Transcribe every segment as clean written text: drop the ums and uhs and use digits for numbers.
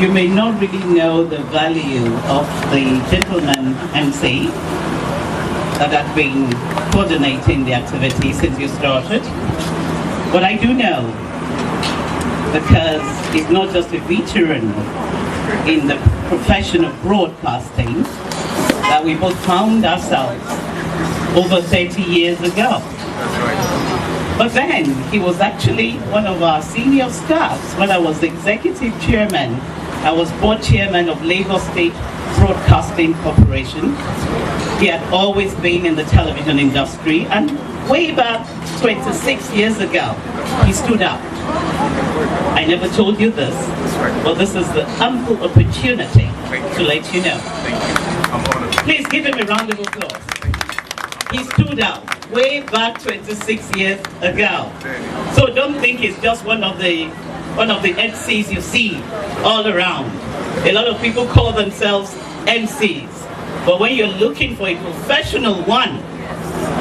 You may not really know the value of the gentleman MC that has been coordinating the activity since you started. But I do know, because he's not just a veteran in the profession of broadcasting, that we both found ourselves over 30 years ago. But then, he was actually one of our senior staffs when I was the executive chairman. I was board chairman of Lagos State Broadcasting Corporation. He had always been in the television industry, and way back 26 years ago, he stood out. I never told you this, but this is the ample opportunity to let you know. Please give him a round of applause. He stood out way back 26 years ago. So don't think it's just one of the MCs you see all around. A lot of people call themselves MCs, but when you're looking for a professional one,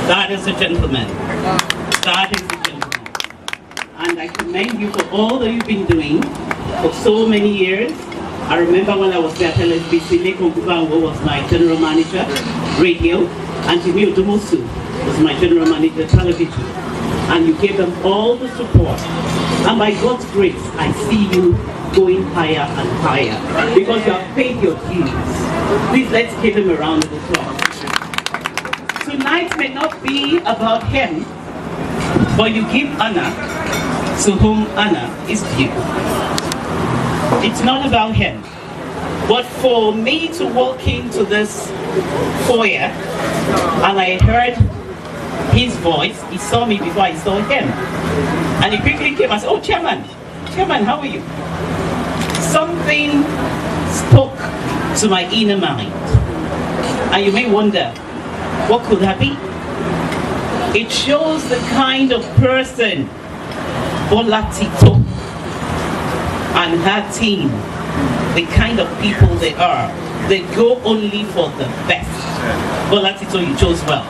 that is a gentleman. That is a gentleman. And I commend you for all that you've been doing for so many years. I remember when I was there at LSBC, Lekon Kubango was my general manager, radio, and Jimmy Odumosu was my general manager, television. And you gave them all the support. And by God's grace, I see you going higher and higher because you have paid your dues. Please, let's give him a round of applause. Tonight may not be about him, but you give honor to whom honor is due. It's not about him. But for me to walk into this foyer and I heard his voice, he saw me before I saw him. And he quickly came and said, "Oh, Chairman, how are you?" Something spoke to my inner mind. And you may wonder, what could that be? It shows the kind of person Bola Tito and her team, the kind of people they are. They go only for the best. Bola Tito, you chose well.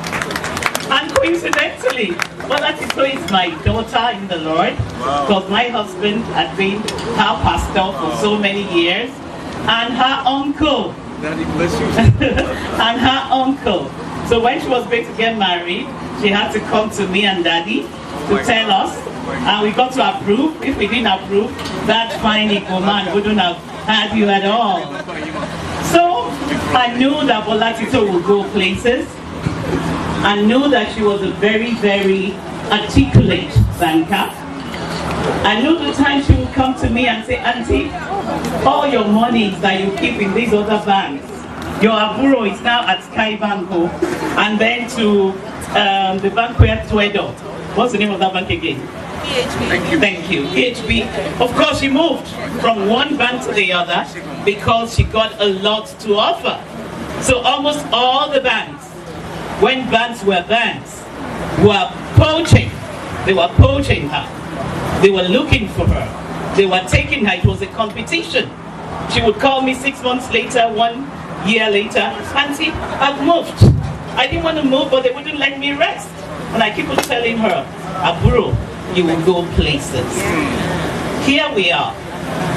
And coincidentally, Bola Tito is my daughter in the Lord, because my husband had been her pastor for so many years, and her uncle. Daddy bless you. And her uncle. So when she was going to get married, she had to come to me and Daddy to tell us, and we got to approve. If we didn't approve, that fine Igbo man wouldn't have had you at all. So I knew that Bola Tito would go places. I knew that she was a very, very articulate banker. I knew the time she would come to me and say, "Auntie, all your monies that you keep in these other banks, your aburo is now at Sky Banco, and then to the bank where Twedo." What's the name of that bank again? PHB. Thank you. PHB. Of course, she moved from one bank to the other because she got a lot to offer. So almost all the banks, when banks, were poaching. They were poaching her. They were looking for her. They were taking her. It was a competition. She would call me 6 months later, 1 year later, "Auntie, I've moved. I didn't want to move, but they wouldn't let me rest." And I keep on telling her, "Aburo, you will go places." Here we are.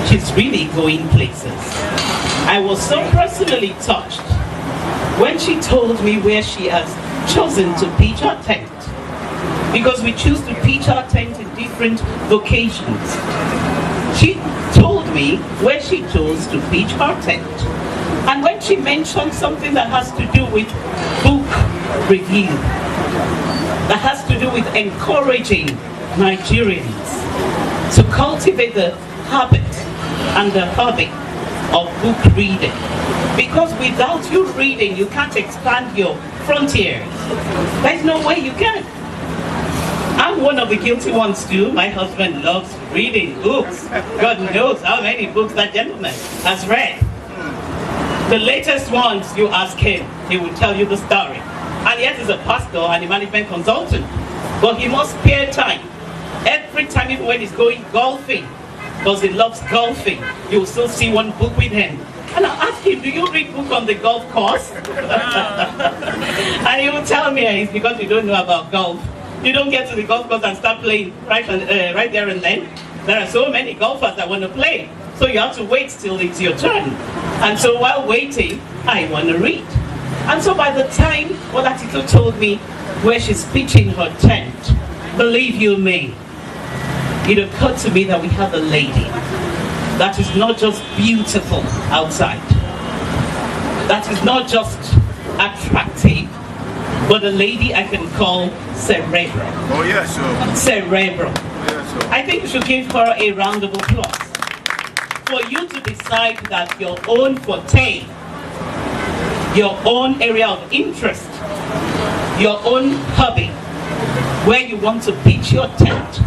She's really going places. I was so personally touched when she told me where she has chosen to pitch her tent. Because we choose to pitch our tent in different locations. She told me where she chose to pitch her tent. And when she mentioned something that has to do with book review, that has to do with encouraging Nigerians to cultivate the habit and the hobby of book reading. Because without you reading, you can't expand your frontiers. There's no way you can. I'm one of the guilty ones too. My husband loves reading books. God knows how many books that gentleman has read. The latest ones, you ask him, he will tell you the story. And yet he's a pastor and a management consultant. But he must spare time. Every time, even when he's going golfing, because he loves golfing, you will still see one book with him. And I'll ask him, "Do you read book on the golf course?" And he will tell me, "It's because you don't know about golf. You don't get to the golf course and start playing right there and then. there are so many golfers that want to play. So you have to wait till it's your turn. And so while waiting, I want to read. And so by the time Olatito told me where she's pitching her tent, believe you me, it occurred to me that we have a lady that is not just beautiful outside, that is not just attractive, but a lady I can call cerebral. Oh, yes, sir. Cerebral. Yes, sir. I think you should give her a round of applause. For you to decide that your own forte, your own area of interest, your own hobby, where you want to pitch your tent,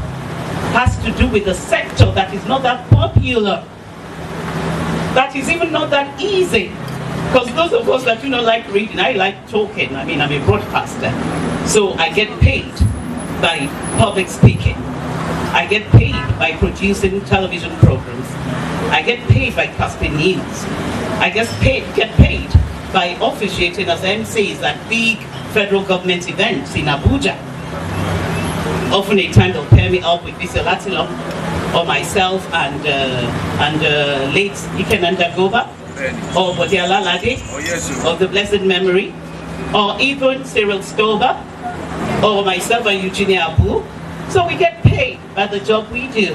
has to do with a sector that is not that popular, that is even not that easy. Because those of us that like reading, I like talking. I mean, I'm a broadcaster. So I get paid by public speaking. I get paid by producing television programs. I get paid by casting news. I get paid by officiating as MCs at big federal government events in Abuja. Often a time they'll pair me up with Mr. Latilop or myself and late Ikenanda Goba or Bodiala Lade of the blessed memory, or even Cyril Stover or myself and Eugenia Abu. So we get paid by the job we do.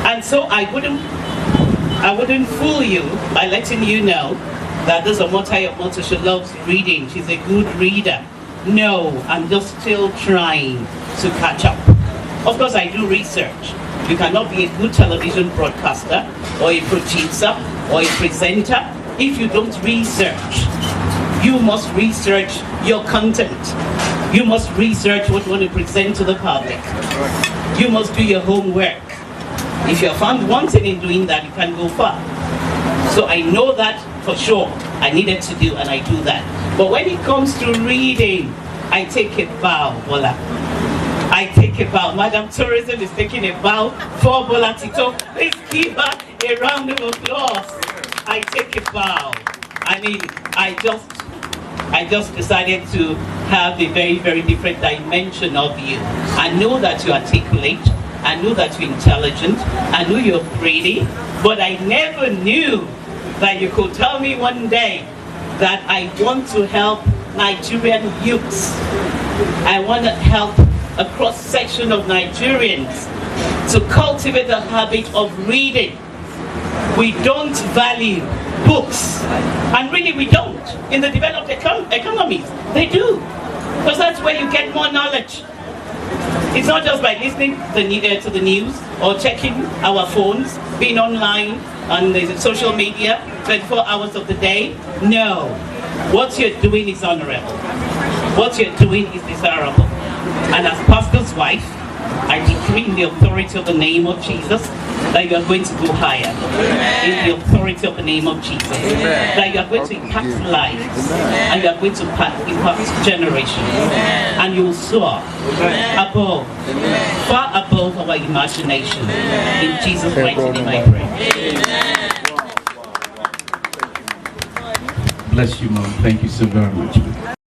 And so I wouldn't fool you by letting you know that this Omotayo she loves reading. She's a good reader. No, I'm just still trying to catch up. Of course, I do research. You cannot be a good television broadcaster or a producer or a presenter if you don't research. You must research your content. You must research what you want to present to the public. You must do your homework. If you're found wanting in doing that, you can go far. So I know that for sure. I needed to do, and I do that. But when it comes to reading, I take a bow, Bola. I take a bow. Madam Tourism is taking a bow for Bola Tito. Please give her a round of applause. I take a bow. I mean, I just decided to have a very, very different dimension of you. I know that you articulate. I know that you're intelligent. I know you're pretty. But I never knew that you could tell me one day that I want to help Nigerian youths. I want to help a cross-section of Nigerians to cultivate the habit of reading. We don't value books, and really we don't. In the developed economies, they do, because that's where you get more knowledge. It's not just by listening to the news or checking our phones, being online on the social media 24 hours of the day. No, what you're doing is honorable. What you're doing is desirable. And as pastor's wife, I decree in the authority of the name of Jesus that you are going to go higher. In the authority of the name of Jesus. That you are going to impact lives. And you are going to impact generations. And you will soar above, far above our imagination. In Jesus' mighty name I pray. Bless you, Mom. Thank you so very much.